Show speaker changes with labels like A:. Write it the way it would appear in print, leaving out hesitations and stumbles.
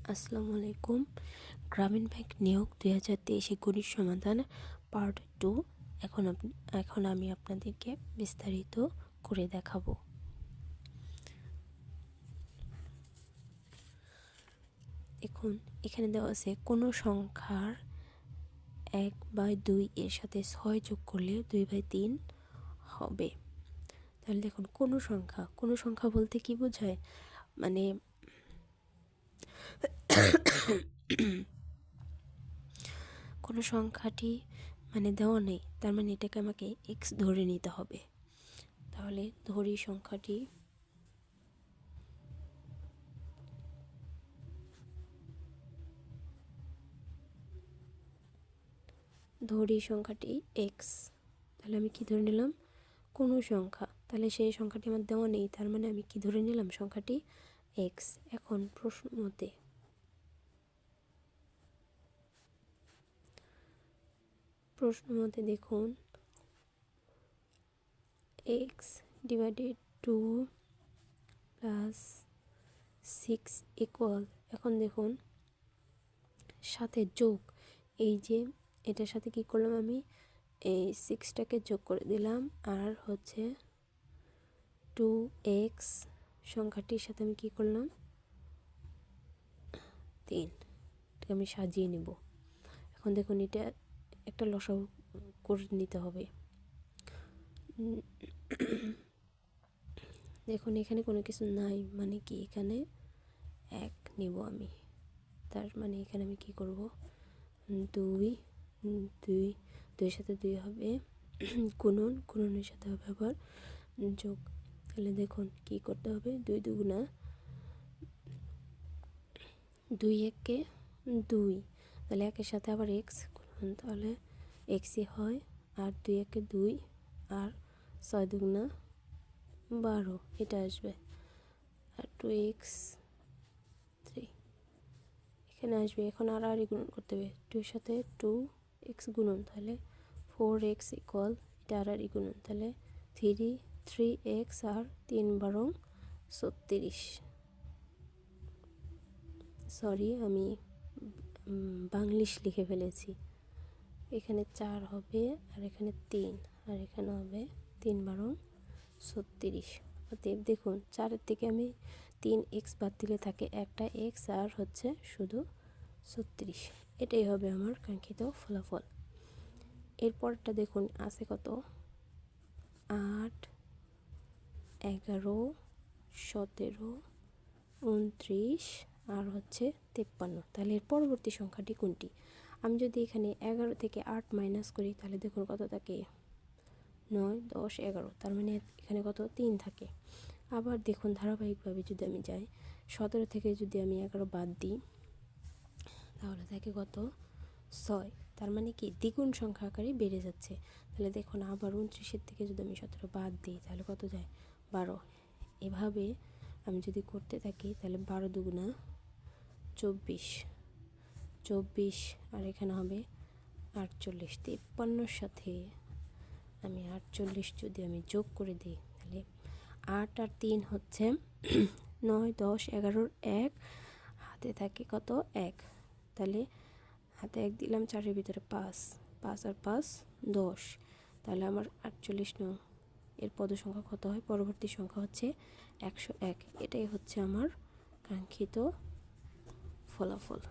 A: আসসালামু আলাইকুম। গ্রামীণ ব্যাংক নিয়োগ 2023 গণিত সমাধান পার্ট 2 এখন আমি আপনাদেরকে বিস্তারিত করে দেখাবো। এখানে দেওয়া আছে কোনো সংখ্যার 1/2 এর সাথে 6 যোগ করলে 2/3 হবে। তাহলে দেখুন কোনো সংখ্যা বলতে কি বোঝায়, মানে কোনো সংখ্যাটি দেওয়া নেই, তার মানে এটাকে আমাকে এক্স ধরে নিতে হবে। তাহলে ধরি সংখ্যাটি এক্স। তাহলে আমি কি ধরে নিলাম? কোনো সংখ্যা। তাহলে সেই সংখ্যাটি আমার দেওয়া নেই, তার মানে আমি কি ধরে নিলাম? সংখ্যাটি এক্স। এখন প্রশ্ন মতে দেখুন এক্স ডিভাইডেড 2 প্লাস 6 ইকুয়াল, এখন দেখুন সাথে যোগ, এই যে এটার সাথে কি করলাম, আমি এই 6টাকে যোগ করে দিলাম, আর হচ্ছে 2x সংখ্যাটির সাথে আমি কি করলাম 3, এটাকে আমি সাজিয়ে নিব। এখন দেখুন এটা একটা লসাগু করে নিতে হবে। দেখুন এখানে কোনো কিছু নাই, মানে কি এখানে 1 নিব আমি, তার মানে এখানে আমি কি করব, 2 সাথে 2 হবে গুণনের সাথে হবে আবার যোগ। তাহলে দেখুন কি করতে হবে, 2 দুগুণা 2 একে 2, তাহলে 1-এর সাথে আবার এক্স গুণন, তাহলে এক্সই হয়, আর 2 একে 2, আর 6 দুগুণা 12 এটা আসবে, আর 2x 3 এখানে আসবে। এখন আর গুণন করতে হবে, 2-এর সাথে 2x গুণন, তাহলে 4x ইকুয়াল, এটা আর গুণন, তাহলে 3x আর 3 বারং 36। সরি, আমি বাংলিশ লিখে ফেলেছি। এখানে 4 হবে, আর এখানে 3, আর এখানে হবে 3 বারং 36। অতএব দেখুন 4-এর থেকে আমি 3x বাদ দিলে থাকে একটা x, আর হচ্ছে শুধু 36। এটাই হবে আমার কাঙ্ক্ষিত ফলাফল। এরপরটা দেখুন আছে কত, 8, 11, 17, 29, আর হচ্ছে 53। তাহলে এর পরবর্তী সংখ্যাটি কোনটি? আমি যদি এখানে 11 থেকে 8 মাইনাস করি, তাহলে দেখুন কত থাকে, 9, 10, 11, তার মানে এখানে কত, 3 থাকে। আবার দেখুন ধারাবাহিকভাবে যদি আমি যাই, 17 থেকে যদি আমি 11 বাদ দিই, তাহলে থাকে কত, 6, তার মানে কি দ্বিগুণ সংখ্যা আকারে বেড়ে যাচ্ছে। তাহলে দেখুন আবার 29-এর থেকে যদি আমি 17 বাদ দিই, তাহলে কত যায়, 12। এভাবে আমি যদি করতে থাকি, তাহলে 12 দুগুণা 24, আর এখানে হবে 48। 53-এর সাথে আমি 48 যদি আমি যোগ করে দিই, তাহলে 8 আর 3 হচ্ছে 9, 10, 11, 1, হাতে থাকে কত, 1, তাহলে হাতে 1 দিলাম, 4-এর ভিতরে 5, 5 আর 5 10, তাহলে আমার 48 নং এর পদ সংখ্যা কত হয়, পরবর্তী সংখ্যা হচ্ছে 101। এটাই হচ্ছে আমার কাঙ্ক্ষিত ফলাফল।